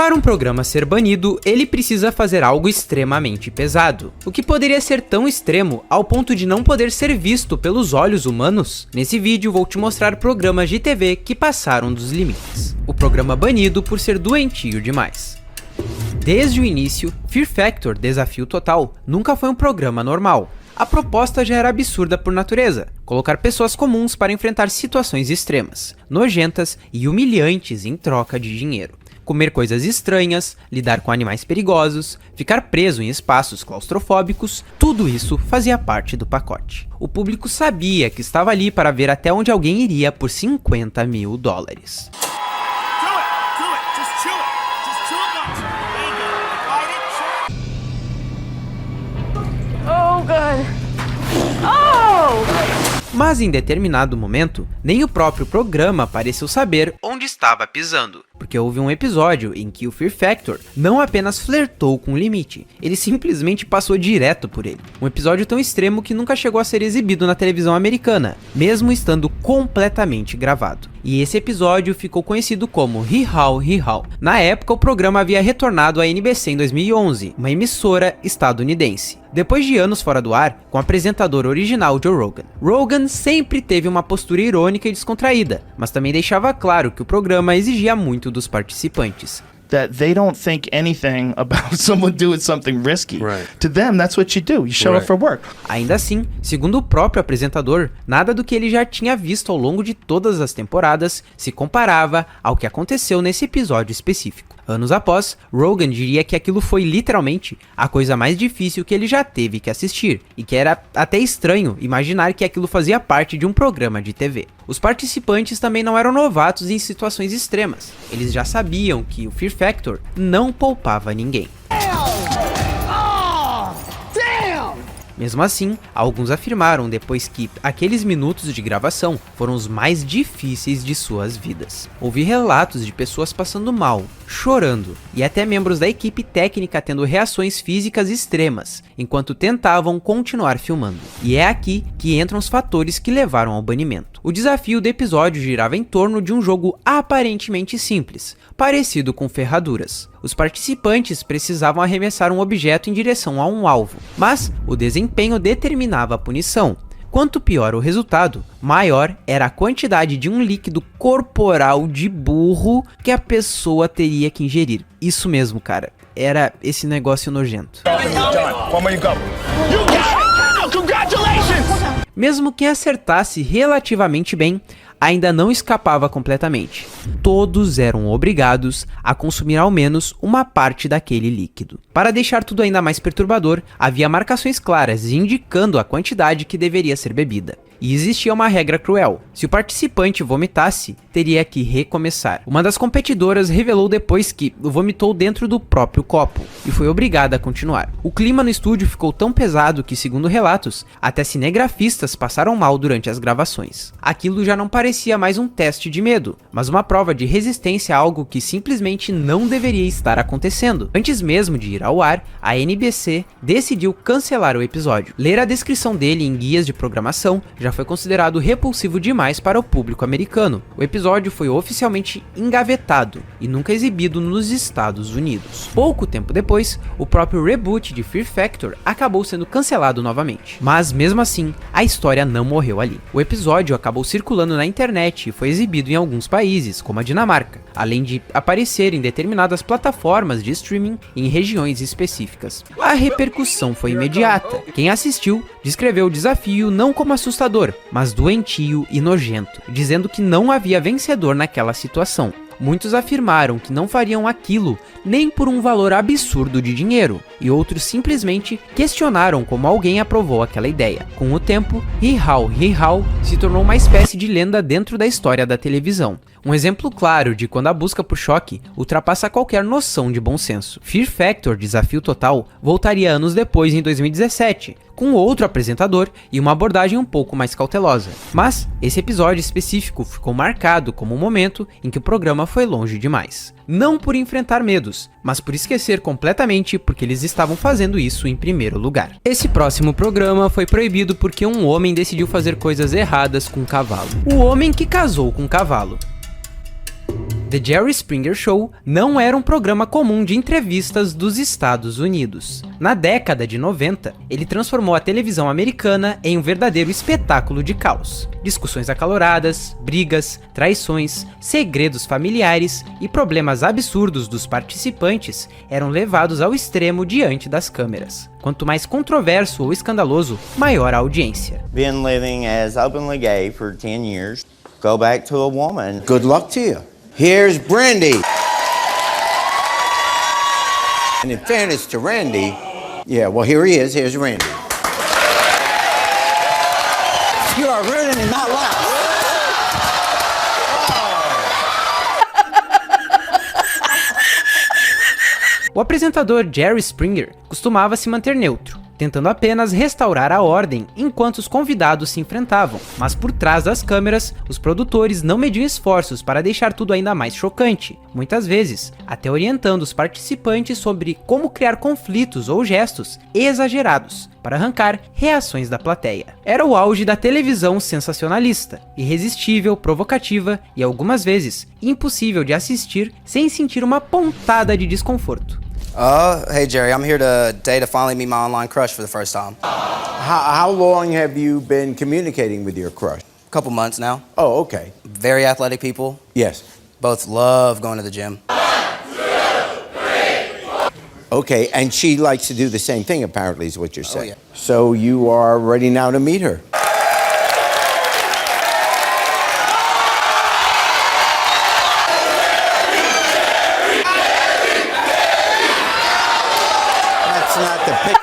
Para um programa ser banido, ele precisa fazer algo extremamente pesado. O que poderia ser tão extremo ao ponto de não poder ser visto pelos olhos humanos? Nesse vídeo vou te mostrar programas de TV que passaram dos limites. O programa banido por ser doentio demais. Desde o início, Fear Factor Desafio Total nunca foi um programa normal. A proposta já era absurda por natureza, colocar pessoas comuns para enfrentar situações extremas, nojentas e humilhantes em troca de dinheiro. Comer coisas estranhas, lidar com animais perigosos, ficar preso em espaços claustrofóbicos, tudo isso fazia parte do pacote. O público sabia que estava ali para ver até onde alguém iria por $50 mil. Oh, God. Oh! Mas em determinado momento, nem o próprio programa pareceu saber onde estava pisando, porque houve um episódio em que o Fear Factor não apenas flertou com o limite, ele simplesmente passou direto por ele. Um episódio tão extremo que nunca chegou a ser exibido na televisão americana, mesmo estando completamente gravado. E esse episódio ficou conhecido como Hee Haw Hee Haw. Na época, o programa havia retornado à NBC em 2011, uma emissora estadunidense. Depois de anos fora do ar, com o apresentador original Joe Rogan. Rogan sempre teve uma postura irônica e descontraída, mas também deixava claro que o programa exigia muito dos participantes. That they don't think anything about someone doing something risky. Right. To them, that's what you do. You show up for work. Ainda assim, segundo o próprio apresentador, nada do que ele já tinha visto ao longo de todas as temporadas se comparava ao que aconteceu nesse episódio específico. Anos após, Rogan diria que aquilo foi literalmente a coisa mais difícil que ele já teve que assistir, e que era até estranho imaginar que aquilo fazia parte de um programa de TV. Os participantes também não eram novatos em situações extremas, eles já sabiam que o Fear Factor não poupava ninguém. Mesmo assim, alguns afirmaram depois que aqueles minutos de gravação foram os mais difíceis de suas vidas. Houve relatos de pessoas passando mal, chorando, e até membros da equipe técnica tendo reações físicas extremas, enquanto tentavam continuar filmando. E é aqui que entram os fatores que levaram ao banimento. O desafio do episódio girava em torno de um jogo aparentemente simples, parecido com ferraduras. Os participantes precisavam arremessar um objeto em direção a um alvo, mas o desempenho determinava a punição. Quanto pior o resultado, maior era a quantidade de um líquido corporal de burro que a pessoa teria que ingerir. Isso mesmo, cara. Era esse negócio nojento. Mesmo quem acertasse relativamente bem, ainda não escapava completamente. Todos eram obrigados a consumir ao menos uma parte daquele líquido. Para deixar tudo ainda mais perturbador, havia marcações claras indicando a quantidade que deveria ser bebida. E existia uma regra cruel: se o participante vomitasse, teria que recomeçar. Uma das competidoras revelou depois que vomitou dentro do próprio copo e foi obrigada a continuar. O clima no estúdio ficou tão pesado que, segundo relatos, até cinegrafistas passaram mal durante as gravações. Aquilo já não parecia mais um teste de medo, mas uma prova de resistência a algo que simplesmente não deveria estar acontecendo. Antes mesmo de ir ao ar, a NBC decidiu cancelar o episódio. Ler a descrição dele em guias de programação já foi considerado repulsivo demais para o público americano. O episódio foi oficialmente engavetado e nunca exibido nos Estados Unidos. Pouco tempo depois, o próprio reboot de Fear Factor acabou sendo cancelado novamente. Mas mesmo assim, a história não morreu ali. O episódio acabou circulando na internet e foi exibido em alguns países, como a Dinamarca, além de aparecer em determinadas plataformas de streaming em regiões específicas. A repercussão foi imediata. Quem assistiu descreveu o desafio não como assustador, mas doentio e nojento, dizendo que não havia vencedor naquela situação. Muitos afirmaram que não fariam aquilo nem por um valor absurdo de dinheiro, e outros simplesmente questionaram como alguém aprovou aquela ideia. Com o tempo, Hee Haw Hee Haw se tornou uma espécie de lenda dentro da história da televisão. Um exemplo claro de quando a busca por choque ultrapassa qualquer noção de bom senso. Fear Factor Desafio Total voltaria anos depois, em 2017, com outro apresentador e uma abordagem um pouco mais cautelosa. Mas esse episódio específico ficou marcado como um momento em que o programa foi longe demais. Não por enfrentar medos, mas por esquecer completamente porque eles estavam fazendo isso em primeiro lugar. Esse próximo programa foi proibido porque um homem decidiu fazer coisas erradas com um cavalo. O homem que casou com um cavalo. The Jerry Springer Show não era um programa comum de entrevistas dos Estados Unidos. Na década de 90, ele transformou a televisão americana em um verdadeiro espetáculo de caos. Discussões acaloradas, brigas, traições, segredos familiares e problemas absurdos dos participantes eram levados ao extremo diante das câmeras. Quanto mais controverso ou escandaloso, maior a audiência. Been living as openly gay for 10 years. Go back to a woman. Good luck to you. Here's Brandy. And in fairness to Randy, yeah, well, here he is. Here's Randy. You are ruining my life. O apresentador Jerry Springer costumava se manter neutro, tentando apenas restaurar a ordem enquanto os convidados se enfrentavam, mas por trás das câmeras, os produtores não mediam esforços para deixar tudo ainda mais chocante, muitas vezes até orientando os participantes sobre como criar conflitos ou gestos exagerados para arrancar reações da plateia. Era o auge da televisão sensacionalista, irresistível, provocativa e algumas vezes impossível de assistir sem sentir uma pontada de desconforto. Hey Jerry, I'm here today to finally meet my online crush for the first time. How long have you been communicating with your crush? A couple months now. Oh, okay. Very athletic people. Yes. Both love going to the gym. Okay, and she likes to do the same thing, apparently, is what you're saying. Yeah. So you are ready now to meet her? That's not the pic.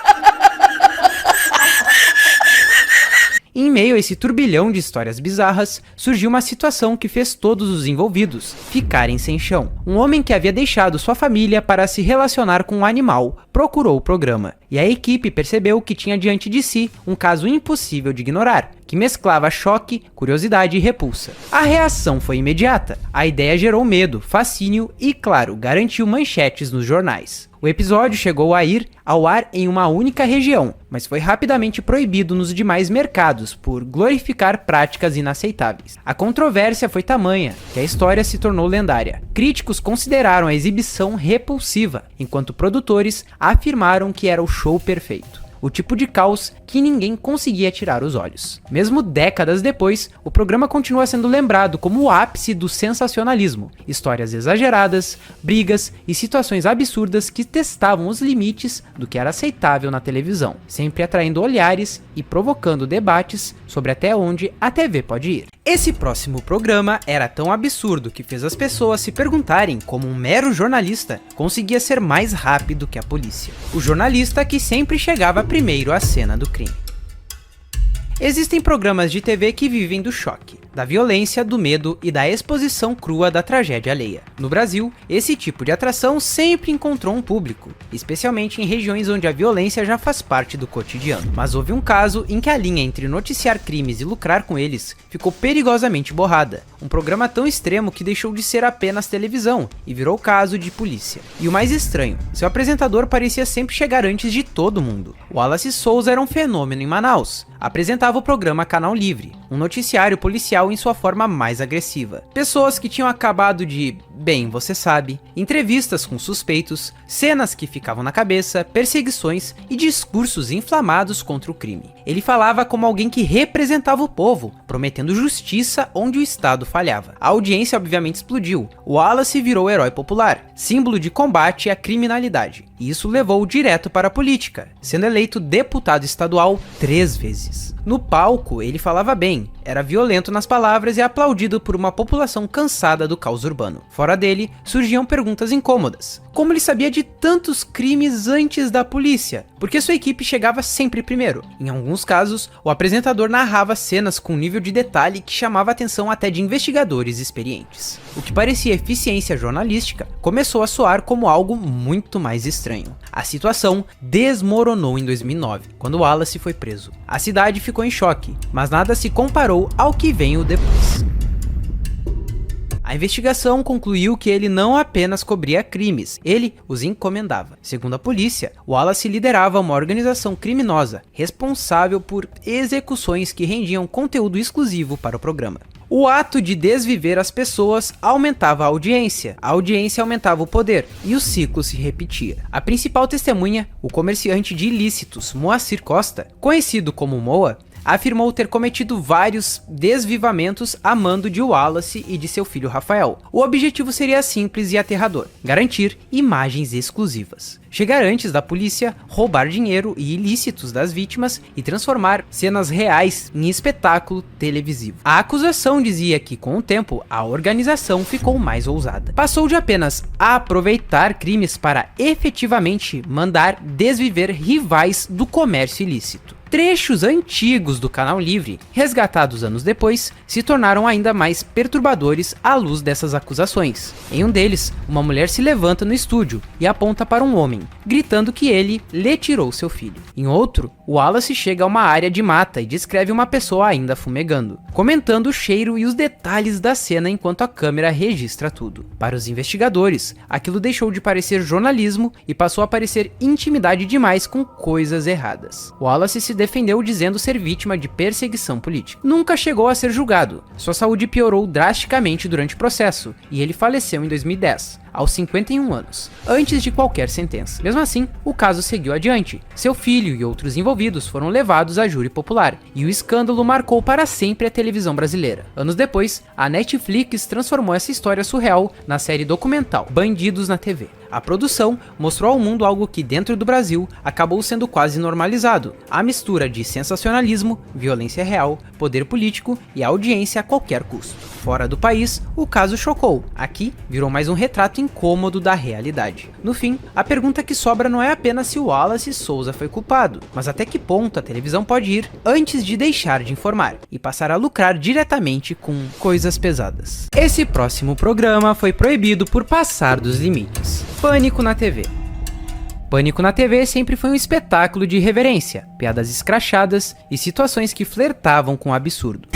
Em meio a esse turbilhão de histórias bizarras, surgiu uma situação que fez todos os envolvidos ficarem sem chão. Um homem que havia deixado sua família para se relacionar com um animal procurou o programa, e a equipe percebeu que tinha diante de si um caso impossível de ignorar, que mesclava choque, curiosidade e repulsa. A reação foi imediata, a ideia gerou medo, fascínio e, claro, garantiu manchetes nos jornais. O episódio chegou a ir ao ar em uma única região, mas foi rapidamente proibido nos demais mercados por glorificar práticas inaceitáveis. A controvérsia foi tamanha que a história se tornou lendária. Críticos consideraram a exibição repulsiva, enquanto produtores afirmaram que era o show perfeito. O tipo de caos que ninguém conseguia tirar os olhos. Mesmo décadas depois, o programa continua sendo lembrado como o ápice do sensacionalismo. Histórias exageradas, brigas e situações absurdas que testavam os limites do que era aceitável na televisão, sempre atraindo olhares e provocando debates sobre até onde a TV pode ir. Esse próximo programa era tão absurdo que fez as pessoas se perguntarem como um mero jornalista conseguia ser mais rápido que a polícia. O jornalista que sempre chegava primeiro à cena do crime. Existem programas de TV que vivem do choque, da violência, do medo e da exposição crua da tragédia alheia. No Brasil, esse tipo de atração sempre encontrou um público, especialmente em regiões onde a violência já faz parte do cotidiano. Mas houve um caso em que a linha entre noticiar crimes e lucrar com eles ficou perigosamente borrada. Um programa tão extremo que deixou de ser apenas televisão e virou caso de polícia. E o mais estranho, seu apresentador parecia sempre chegar antes de todo mundo. Wallace Souza era um fenômeno em Manaus. Apresentava o programa Canal Livre, um noticiário policial em sua forma mais agressiva. Pessoas que tinham acabado de, bem, você sabe, entrevistas com suspeitos, cenas que ficavam na cabeça, perseguições e discursos inflamados contra o crime. Ele falava como alguém que representava o povo, prometendo justiça onde o Estado falhava. A audiência obviamente explodiu. Wallace virou herói popular, símbolo de combate à criminalidade. E isso levou direto para a política, sendo eleito deputado estadual 3 vezes. No palco, ele falava bem, era violento nas palavras e aplaudido por uma população cansada do caos urbano. Fora dele, surgiam perguntas incômodas. Como ele sabia de tantos crimes antes da polícia? Porque sua equipe chegava sempre primeiro. Em alguns casos, o apresentador narrava cenas com um nível de detalhe que chamava a atenção até de investigadores experientes. O que parecia eficiência jornalística começou a soar como algo muito mais estranho. A situação desmoronou em 2009, quando Wallace foi preso. A cidade ficou em choque, mas nada se comparou ao que veio depois. A investigação concluiu que ele não apenas cobria crimes, ele os encomendava. Segundo a polícia, Wallace liderava uma organização criminosa, responsável por execuções que rendiam conteúdo exclusivo para o programa. O ato de desviver as pessoas aumentava a audiência aumentava o poder, e o ciclo se repetia. A principal testemunha, o comerciante de ilícitos Moacir Costa, conhecido como Moa, afirmou ter cometido vários desvivamentos a mando de Wallace e de seu filho Rafael. O objetivo seria simples e aterrador: garantir imagens exclusivas. Chegar antes da polícia, roubar dinheiro e ilícitos das vítimas e transformar cenas reais em espetáculo televisivo. A acusação dizia que, com o tempo, a organização ficou mais ousada. Passou de apenas aproveitar crimes para efetivamente mandar desviver rivais do comércio ilícito. Trechos antigos do Canal Livre, resgatados anos depois, se tornaram ainda mais perturbadores à luz dessas acusações. Em um deles, uma mulher se levanta no estúdio e aponta para um homem, gritando que ele lhe tirou seu filho. Em outro, Wallace chega a uma área de mata e descreve uma pessoa ainda fumegando, comentando o cheiro e os detalhes da cena enquanto a câmera registra tudo. Para os investigadores, aquilo deixou de parecer jornalismo e passou a parecer intimidade demais com coisas erradas. Wallace se defendeu dizendo ser vítima de perseguição política. Nunca chegou a ser julgado. Sua saúde piorou drasticamente durante o processo e ele faleceu em 2010, aos 51 anos, antes de qualquer sentença. Mesmo assim, o caso seguiu adiante. Seu filho e outros envolvidos foram levados a júri popular, e o escândalo marcou para sempre a televisão brasileira. Anos depois, a Netflix transformou essa história surreal na série documental Bandidos na TV. A produção mostrou ao mundo algo que dentro do Brasil acabou sendo quase normalizado: a mistura de sensacionalismo, violência real, poder político e audiência a qualquer custo. Fora do país, o caso chocou. Aqui, virou mais um retrato incômodo da realidade. No fim, a pergunta que sobra não é apenas se o Wallace Souza foi culpado, mas até que ponto a televisão pode ir antes de deixar de informar e passar a lucrar diretamente com coisas pesadas. Esse próximo programa foi proibido por passar dos limites. Pânico na TV. Pânico na TV sempre foi um espetáculo de irreverência, piadas escrachadas e situações que flertavam com o absurdo.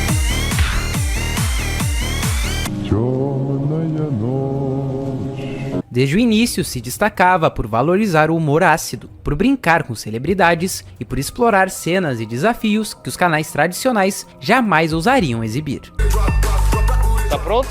Desde o início se destacava por valorizar o humor ácido, por brincar com celebridades e por explorar cenas e desafios que os canais tradicionais jamais ousariam exibir. Tá pronto?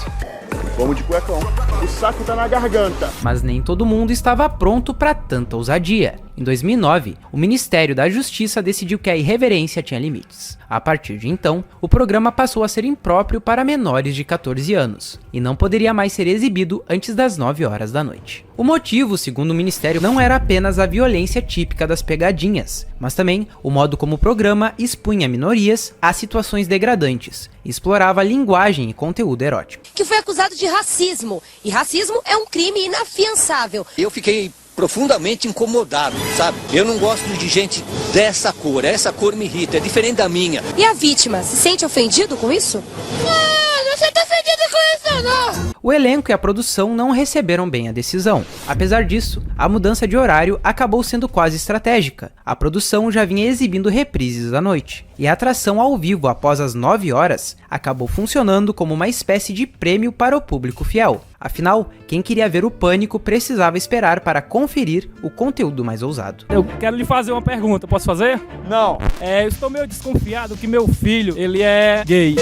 Vamos de cuecão. O saco tá na garganta. Mas nem todo mundo estava pronto para tanta ousadia. Em 2009, o Ministério da Justiça decidiu que a irreverência tinha limites. A partir de então, o programa passou a ser impróprio para menores de 14 anos, e não poderia mais ser exibido antes das 9 horas da noite. O motivo, segundo o Ministério, não era apenas a violência típica das pegadinhas, mas também o modo como o programa expunha minorias a situações degradantes, e explorava linguagem e conteúdo erótico. Que foi acusado de racismo, e racismo é um crime inafiançável. Eu fiquei profundamente incomodado, sabe? Eu não gosto de gente dessa cor, essa cor me irrita, é diferente da minha. E a vítima se sente ofendido com isso? Não se tá ofendido com isso, não! O elenco e a produção não receberam bem a decisão. Apesar disso, a mudança de horário acabou sendo quase estratégica. A produção já vinha exibindo reprises à noite, e a atração ao vivo após as 9 horas acabou funcionando como uma espécie de prêmio para o público fiel. Afinal, quem queria ver o Pânico precisava esperar para conferir o conteúdo mais ousado. Eu quero lhe fazer uma pergunta, posso fazer? Não. Eu estou meio desconfiado que meu filho, ele é gay.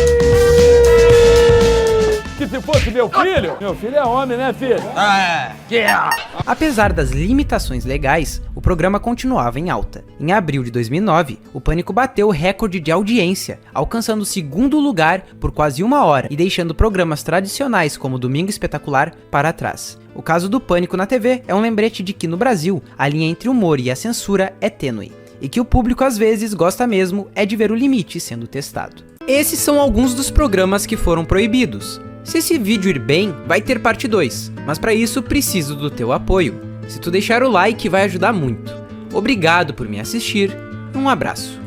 Que se fosse meu filho é homem, né, filho? Apesar das limitações legais, o programa continuava em alta. Em abril de 2009, o Pânico bateu o recorde de audiência, alcançando o segundo lugar por quase 1 hora e deixando programas tradicionais como Domingo Espetacular para trás. O caso do Pânico na TV é um lembrete de que no Brasil, a linha entre o humor e a censura é tênue, e que o público às vezes gosta mesmo é de ver o limite sendo testado. Esses são alguns dos programas que foram proibidos. Se esse vídeo ir bem, vai ter parte 2, mas para isso preciso do teu apoio. Se tu deixar o like vai ajudar muito. Obrigado por me assistir e um abraço.